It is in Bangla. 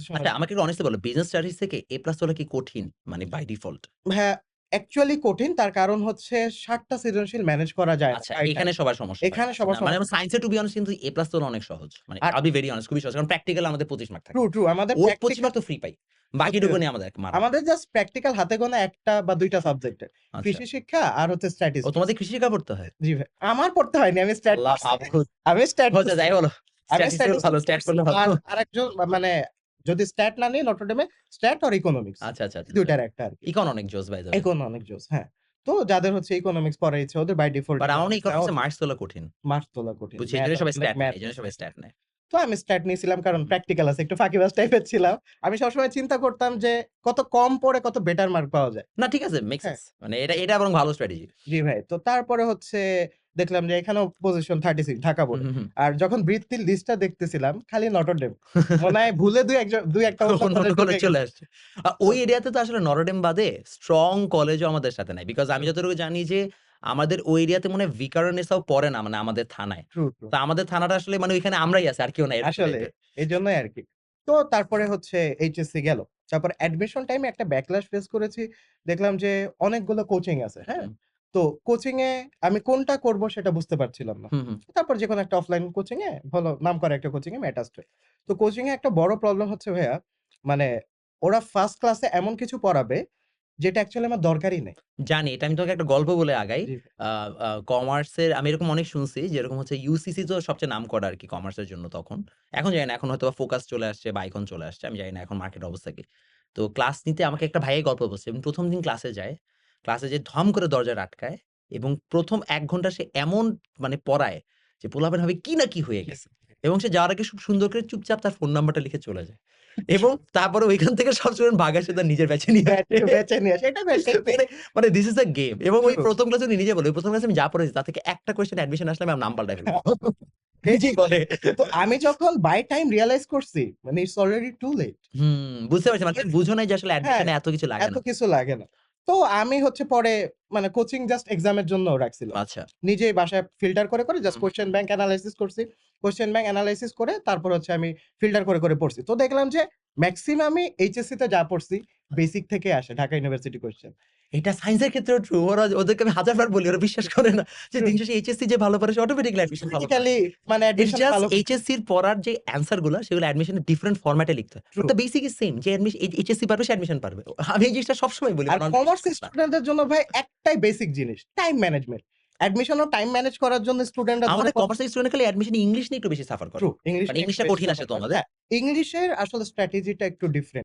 সময় আচ্ছা আমাকে একটু অনেস্টলি বলো বিজনেস স্টাডিজ থেকে এ প্লাস তোলা কি কঠিন? মানে বাই ডিফল্ট? হ্যাঁ, অ্যাকচুয়ালি কঠিন। তার কারণ হচ্ছে ৭ টা সৃজনশীল ম্যানেজ করা যায় না আচ্ছা, বাই টাইম। এখানে সবার সমস্যা হয়। এখানে আচ্ছা, সবার না মানে সমস্যা। সায়েন্স এ টু বি অনেস্ট কিন্তু এ প্লাস তোলা অনেক সহজ। মানে আর I'll be very honest খুবই সহজ। কারণ প্র্যাকটিক্যাল আমাদের ২৫ মার্ক থাকে। ট্রু। আমাদের ওর ২৫ প্র্যাকটিক্যাল মার্ক তো ফ্রি পাই। সত্যি বাকিটুকু কথা। নিয়ে আমাদের মারা। আমাদের জাস্ট প্র্যাকটিক্যাল হাতে গোনা ১ টা বা ২ টা সাবজেক্টের। আচ্ছা। কৃষি শিক্ষা আর হচ্ছে ও স্ট্যাটিস্টিক্স। তোমাদের কৃষি শিক্ষা পড়তে হয়? জি ভাই। আমার পড়তে হয়নি। আমি স্ট্যাট আল্লাহ পড়ছি। মাবুদ! আমি স্ট্যাট আচ্ছা পড়ছি। যাই বলো। আমি স্ট্যাটিস্টিক্যাল ভালো, স্ট্যাটিস্টিক্স স্ট্যাট পড়ছি। পড়লে ভালো। আর আরেকজন মানে যদি স্ট্যাট না নিই নটরডেমে স্ট্যাট আর ইকোনমিক্স। আচ্ছা, আচ্ছা, আচ্ছা, ২ আচ্ছা। টার একটা আরকি। ইকন অনেক জোস বাই দ্যা ওয়ে। ইকোনমিক জোস হ্যাঁ। তো যাদের হচ্ছে ইকোনমিক্স পড়ার ইচ্ছা ওদের বাই ডিফল্ট বাট আমার মনে হয় ইকোনমিক্স নেওয়া ইকোনমিক্সে উচিত। মার্কস তোলা কঠিন। মার্কস তোলা কঠিন। বুঝছি ম্যাথ এজন্য সবাই অনেক স্ট্যাট নেয়। ম্যাথ এজন্য আছে। সবাই স্ট্যাট নেয়। তো আমি স্ট্যাট নিয়েছিলাম কারণ হুম। প্র্যাকটিক্যাল আছে। একটু ফাঁকিবাজ টাইপের ছিলাম। আমি সবসময় চিন্তা করতাম যে কত কম পড়ে কত বেটার মার্ক পাওয়া যায়। না ঠিক আছে মেক হ্যাঁ, সেন্স। মানে এটা বরং ভালো স্ট্র্যাটেজি। জি ভাই। তো তারপরে হচ্ছে দেখলাম যে এখানেও পজিশন 36 ঢাকা হুম, বোর্ডে। হুম, হুম। আর যখন বৃত্তির লিস্টটা দেখতেছিলাম খালি নটরডেম। মনে হয় ভুলে ২ একটা অন্য অন্য কলেজ কলেজ ঢুকে চলে গেছে। আসছে। তো ওই এরিয়াতে তো আসলে নটরডেম বাদে স্ট্রং কলেজও আমাদের সাথে নাই। বিকজ আমি যতটুকু জানি যে আমাদের ওই এরিয়াতে মনে হয় ভিকারুননিসাও পড়ে না মানে আমাদের থানায়। ট্রু। তো আমাদের থানাটা আসলে মানে ওইখানে আমরাই আছি আর কেউ নাই এরকম আসলে টাইপের। এজন্যই আরকি। তো তারপরে হচ্ছে এইচএসসি গেল। তারপর অ্যাডমিশন টাইমে একটা ব্যাকল্যাশ ফেস করেছি। দেখলাম যে অনেকগুলো কোচিং আছে, হ্যাঁ? হুম, তো কোচিং এ আমি কোনটা করব সেটা বুঝতে পারছিলাম না। হুম, হুম। তারপর যেকোনো একটা অফলাইন কোচিং এ ভালো নামকরা একটা কোচিং এ আমি অ্যাটাচড হই। তো কোচিং এ একটা বড় প্রবলেম হচ্ছে ভাইয়া মানে ওরা ফার্স্ট ক্লাসে এমন কিছু পড়াবে যেটা অ্যাকচুয়ালি আমার দরকারই নেই। জানি এটা আমি তোকে একটা গল্প বলে আগাই। জি, আ আ কমার্সের আমি এরকম অনেক শুনছি যেরকম হচ্ছে ইউসিসি তো সবচেয়ে নামকরা আরকি কমার্সের জন্য তখন। এখন জানি না এখন হয়তোবা ফোকাস চলে আসছে বা আইকন চলে আসছে। আমি জানি না এখন মার্কেট অবস্থা কি। তো ক্লাস নিতে আমাকে একটা ভাইয়াই গল্প বলছে এবং ১ম দিন ক্লাসে যায়। ক্লাসে যেয়ে ধম করে দরজাটা আটকায় এবং ১ম ১ ঘন্টা সে এমন মানে পড়ায় যে পোলাপান ভাবে কি না কি হয়ে গেছে। এবং সে যাওয়ার আগে খুব সুন্দর করে চুপচাপ তার ফোন নাম্বারটা লিখে চলে যায়। এবং তারপরে ঐখান থেকে সব স্টুডেন্ট ভাগায় সে তার নিজের ব্যাচে নিয়ে আসে। বেছে নিয়ে আসে। এটা বেশ মানে মানে দিস ইস আ গেম এবং ওই ট্রু। ১ম ক্লাসে উনি নিজে বলে, ওই ১ম ক্লাসে আমি যা পড়েছি তার থেকে একটা কোয়েশ্চেন অ্যাডমিশন আসলে আমি আমার নাম পাল্টায় ফেলব। নিজেই বলে। তো আমি যখন বাই টাইম রিয়ালাইজ করছি মানে ইটস অলরেডি টু লেট। হুম, বুঝতে পারছি। মানে তুমি বুঝো নাই যে আসলে হ্যাঁ, অ্যাডমিশন এ এত কিছু লাগে এত না। কিছু লাগে না। তো আমি হচ্ছে পরে মানে কোচিং জাস্ট এক্সামের জন্য রাখছিলাম। আচ্ছা। নিজেই বাসায় ফিল্টার করে জাস্ট হুম, কোয়েশ্চেন ব্যাংক এনালাইসিস করছি। কোয়েশ্চেন ব্যাংক এনালাইসিস করে তারপর হচ্ছে আমি ফিল্টার করে পড়ছি। তো দেখলাম যে মেক্সিমামই এইচএসসি তে যা পড়ছি বেসিক থেকে আসে ঢাকা ইউনিভার্সিটি কোয়েশ্চেন। এটা সায়েন্সের ক্ষেত্রেও ট্রু। ওদেরকে আমি ১০০০ বার বলি ওরা বিশ্বাস করে না। যে ট্রু। দিন শেষে এইচএসসি যে ভালো পারে সে অটোমেটিক্যালি অ্যাডমিশন ভালো পায়। অটোমেটিক্যালি মানে ইটস অ্যাডমিশনে জাস্ট ভালো করতে এইচএসসির পড়ার যে অ্যান্সার গুলা সেগুলো অ্যাডমিশনের ডিফারেন্ট ফরম্যাটে লিখতে হয়। True. But the basic is same যে এইচএসসি পারবে সে অ্যাডমিশন পারবে। আমি এই জিনিসটা সবসময় বলি আর বাট অনেকে কমার্স বিশ্বাস করে না। স্টুডেন্টদের জন্য ভাই একটাই বেসিক জিনিস টাইম ম্যানেজমেন্ট। অ্যাডমিশনও টাইম ম্যানেজ করার জন্য স্টুডেন্টরা ধরে আমাদের কমার্সের স্টুডেন্ট খালি অ্যাডমিশন ইংলিশ নিয়ে একটু বেশি সাফার করে। ট্রু। ইংলিশ কারণ নিয়ে একটু ইংলিশটা বেশি কঠিন আসে সাফার তো করে। আমাদের। হ্যাঁ, ইংলিশের আসলে স্ট্র্যাটেজিটা একটু ডিফারেন্ট।